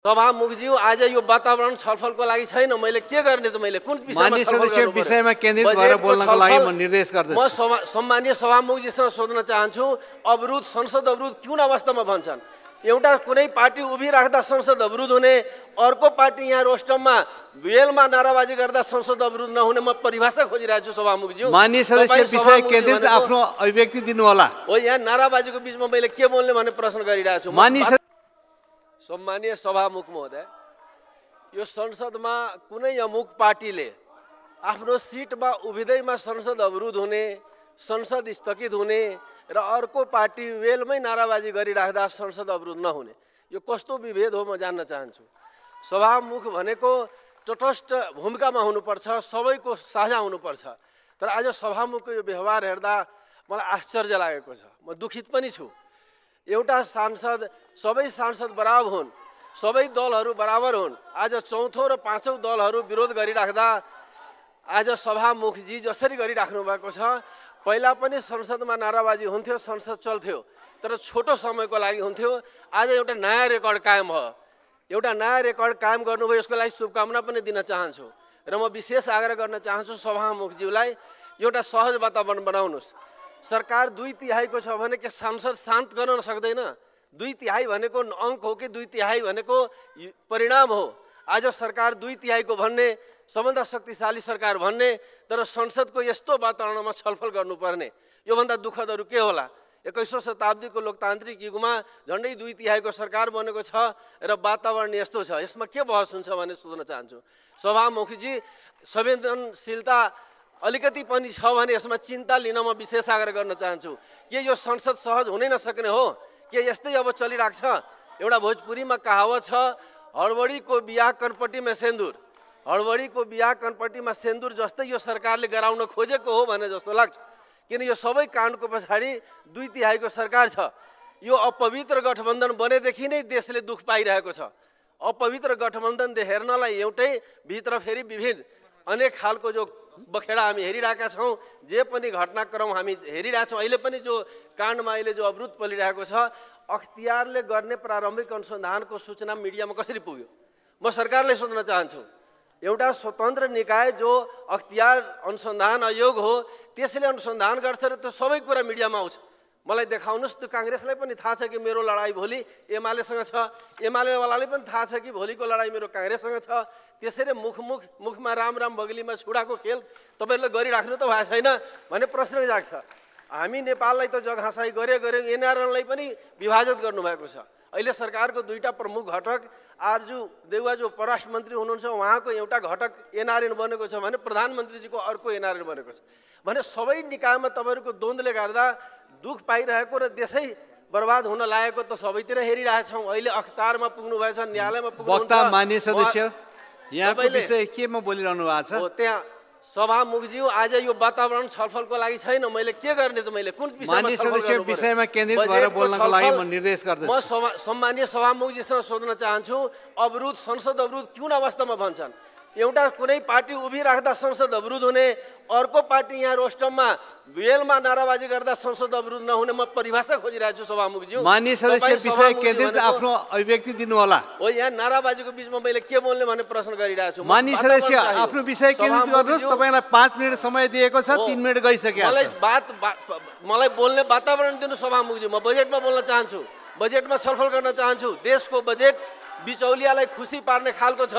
सभामुखज्यू आज यो वातावरण छलफलको लागि छैन। मैले के गर्ने त? मैले कुन विषयमा केन्द्रित भएर बोल्नको लागि म निर्देश गर्दैछु। म सम्मानीय सभामुखजीसँग सोध्न चाहन्छु, अवरोध संसद अवरोध कुन अवस्थामा भन्छन्? एउटा कुनै पार्टी उभिराख्दा संसद अवरोध हुने, अर्को पार्टी यहाँ रोस्टममा बेलमा नाराबाजी गर्दा संसद अवरोध नहुने म परिभाषा खोजिरहेको छु सभामुखज्यू। माननीय सदस्य विषय केन्द्रित आफ्नो अभिव्यक्ति दिनु होला। हो, यहाँ नाराबाजीको बीचमा मैले के बोल्ने भन्ने प्रश्न गरिरहेको छु। सम्मानीय सभामुख महोदय, यो संसदमा कुनै अमुक पार्टीले आफ्नो सिटमा उभिँदैमा संसद अवरोध हुने, संसद स्थगित हुने र अर्को पार्टी वेलमै नाराबाजी गरिराख्दा संसद अवरोध नहुने, यो कस्तो विभेद हो म जान्न चाहन्छु। सभामुख भनेको तटस्थ भूमिकामा हुनुपर्छ, सबैको साझा हुनुपर्छ। तर आज सभामुखको यो व्यवहार हेर्दा मलाई आश्चर्य लागेको छ, म दुखित पनि छु। एउटा सांसद, सबै सांसद बराबर हुन्, सबै दलहरू बराबर हुन्। आज चौथो र पाँचौँ दलहरू विरोध गरिराख्दा आज सभामुखजी जसरी गरिराख्नु भएको छ, पहिला पनि संसदमा नाराबाजी हुन्थ्यो, संसद चल्थ्यो, तर छोटो समयको लागि हुन्थ्यो। आज एउटा नयाँ रेकर्ड कायम भयो, एउटा नयाँ रेकर्ड कायम गर्नुभयो, यसको लागि शुभकामना पनि दिन चाहन्छु। र म विशेष आग्रह गर्न चाहन्छु सभामुखज्यूलाई, एउटा सहज वातावरण बनाउनुहोस्। सरकार 2/3 छ भने के सांसद शान्त गर्न सक्दैन? 2/3 भनेको अङ्क हो कि 2/3 भनेको परिणाम हो? आज सरकार 2/3 को भन्ने, सबभन्दा शक्तिशाली सरकार भन्ने, तर संसदको यस्तो वातावरणमा छलफल गर्नुपर्ने, योभन्दा दुःखद अरू के होला? 21औं शताब्दीको लोकतान्त्रिक युगमा झन्डै 2/3 को सरकार बनेको छ र वातावरण यस्तो छ, यसमा के बहस हुन्छ भन्ने सोध्न चाहन्छु। सभामुखजी, संवेदनशीलता अलिकति पनि छ भने यसमा चिन्ता लिन म विशेष आग्रह गर्न चाहन्छु। के यो संसद सहज हुनै नसक्ने हो? के यस्तै अब चलिरहेको छ? एउटा भोजपुरीमा कहावत छ, हडबडीको बिहा कनपट्टीमा सेन्दुर। हडबडीको बिहा कनपट्टीमा सेन्दुर जस्तै यो सरकारले गराउन खोजेको हो भने जस्तो लाग्छ। किन यो सबै काण्डको पछाडि 2/3 को सरकार छ। यो अपवित्र गठबन्धन बनेदेखि नै देशले दुःख पाइरहेको छ। अपवित्र गठबन्धन हेर्नलाई एउटै, भित्र फेरि विभिन्न अनेक खालको जो बखेडा हामी हेरिरहेका छौँ, जे पनि घटनाक्रम हामी हेरिरहेछौँ। अहिले पनि जो काण्डमा अहिले जो अवरोध परिरहेको छ, अख्तियारले गर्ने प्रारम्भिक अनुसन्धानको सूचना मिडियामा कसरी पुग्यो? म सरकारले सोध्न चाहन्छु। एउटा स्वतन्त्र निकाय जो अख्तियार अनुसन्धान आयोग हो, त्यसले अनुसन्धान गर्छ र त्यो सबै कुरा मिडियामा आउँछ। मलाई देखाउनुहोस्। त्यो काङ्ग्रेसलाई पनि थाहा छ कि मेरो लडाइँ भोलि एमालेसँग छ, एमालेवालाले पनि थाहा छ कि भोलिको लडाइँ मेरो काङ्ग्रेससँग छ। त्यसरी मुखमा राम बगलीमा छुडाको खेल तपाईँहरूले गरिराख्नु त भएको छैन भन्ने प्रश्न जाग्छ। हामी नेपाललाई त जगहासाई गऱ्यौँ, एनआरएनलाई पनि विभाजित गर्नुभएको छ। अहिले सरकारको दुईटा प्रमुख घटक, आरजु देउवा जो परराष्ट्र मन्त्री हुनुहुन्छ, उहाँको एउटा घटक एनआरएन बनेको छ भने प्रधानमन्त्रीजीको अर्को एनआरएन बनेको छ भने सबै निकायमा तपाईँहरूको द्वन्द्वले गर्दा दुःख पाइरहेको र देशै बर्बाद हुन लागेको त सबैतिर हेरिरहेछौँ। अहिले अख्तियारमा पुग्नु भएछ, न्यायालयमा पुग्नुहुन्छ। मान्य सदस्य, यहाँको विषय केमा बोलिरहनु भएको छ? त्यहाँ सभामुखज्यू, आज यो वातावरण छलफलको लागि छैन। मैले के गर्ने त? मैले कुन विषयमा केन्द्रित भएर बोल्नको लागि म निर्देश गर्दैछु। म सम्मानीय सभामुखजीसँग सोध्न चाहन्छु, अवरोध संसद अवरोध कुन अवस्थामा भन्छन्? एउटा कुनै पार्टी उभिराख्दा संसद अवरोध हुने, अर्को पार्टी यहाँ रोस्टममा बेलमा नाराबाजी गर्दा संसद अवरोध नहुने, म परिभाषा खोजिरहेको छु सभामुखज्यू। माननीय सदस्य विषय केन्द्रित आफ्नो अभिव्यक्ति दिनु होला। हो, यहाँ नाराबाजीको बीचमा मैले के बोल्ने भन्ने प्रश्न गरिरहेको छु। माननीय सदस्य आफ्नो विषय केन्द्रित गर्नुहोस्। तपाईँलाई 5 मिनट समय दिएको छ, 3 मिनट गइसक्यो। मलाई बोल्ने वातावरण दिनु सभामुखज्यू। म बजेटमा बोल्न चाहन्छु, बजेटमा छलफल गर्न चाहन्छु। देशको बजेट बिचौलियालाई खुसी पार्ने खालको छ।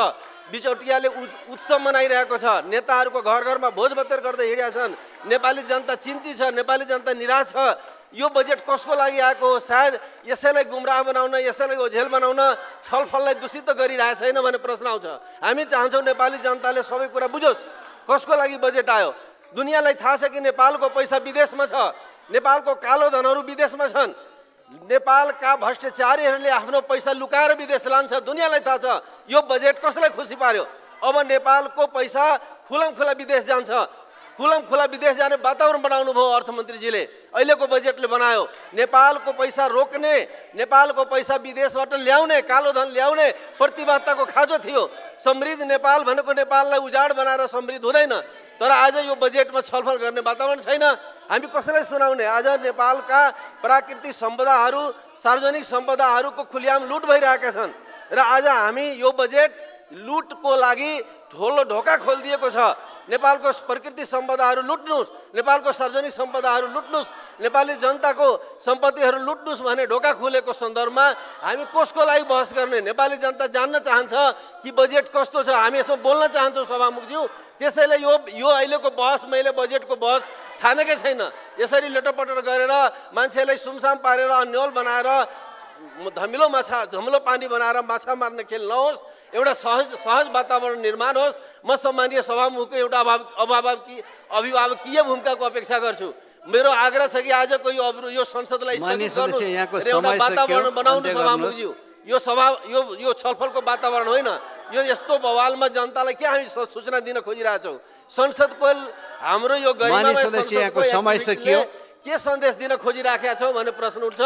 बिचौटियाले उत्सव मनाइरहेको छ, नेताहरूको घर घरमा भोज भतेर गर्दै हिँडेका छन्। नेपाली जनता चिन्तित छ, नेपाली जनता निराश छ। यो बजेट कसको लागि आएको हो? सायद यसैलाई गुमराह बनाउन, यसैलाई ओझेल बनाउन, छलफललाई दूषित गरिरहेको छैन भन्ने प्रश्न आउँछ। हामी चाहन्छौँ नेपाली जनताले सबै कुरा बुझोस्, कसको लागि बजेट आयो। दुनियाँलाई थाहा छ कि नेपालको पैसा विदेशमा छ, नेपालको कालो धनहरू विदेशमा छन्। नेपालका भ्रष्टाचारीहरूले आफ्नो पैसा लुकाएर विदेश लान्छ, दुनियाँलाई थाहा छ। यो बजेट कसलाई खुसी पार्यो? अब नेपालको पैसा खुलमखुला विदेश जान्छ। खुलमखुला विदेश जाने वातावरण बनाउनु भयो अर्थमन्त्रीजीले, अहिलेको बजेटले बनायो। नेपालको पैसा रोक्ने, नेपालको पैसा विदेशबाट ल्याउने, कालो धन ल्याउने प्रतिबद्धताको खाँचो थियो। समृद्ध नेपाल भनेको नेपाललाई उजाड बनाएर समृद्ध हुँदैन। तर आज यो बजेटमा छलफल गर्ने वातावरण छैन। हामी कसैलाई सुनाउने? आज नेपालका प्राकृतिक सम्पदाहरू, सार्वजनिक सम्पदाहरूको खुल्याम लुट भइरहेका छन्। र आज हामी यो बजेट लुटको लागि ठुलो ढोका खोलिदिएको छ। नेपालको प्रकृति सम्पदाहरू लुट्नुस्, नेपालको सार्वजनिक सम्पदाहरू लुट्नुस्, नेपाली जनताको सम्पत्तिहरू लुट्नुस् भन्ने ढोका खुलेको सन्दर्भमा हामी कसको लागि बहस गर्ने? नेपाली जनता जान्न चाहन्छ कि बजेट कस्तो छ, हामी यसमा बोल्न चाहन्छौँ सभामुखज्यू। त्यसैले यो अहिलेको बहस, मैले बजेटको बहस ठानेकै छैन। यसरी लटपटर गरेर मान्छेलाई सुमसाम पारेर अन्यल बनाएर धमिलो पानी बनाएर माछा मार्ने खेल नहोस्, एउटा सहज वातावरण निर्माण होस्। म सम्मानीय सभामुखको एउटा अभिभावकीय भूमिकाको अपेक्षा गर्छु। मेरो आग्रह छ कि आजको यो संसदलाई स्थगित गर्नुहोस्, एउटा वातावरण बनाउनु सभामुखज्यू। यो छलफलको वातावरण होइन, यो यस्तो बवालमा जनतालाई के हामी सूचना दिन खोजिरहेछौँ? संसदको हाम्रो यो गरिमामय संसदको के सन्देश दिन खोजिराखेका छौँ भन्ने प्रश्न उठ्छ।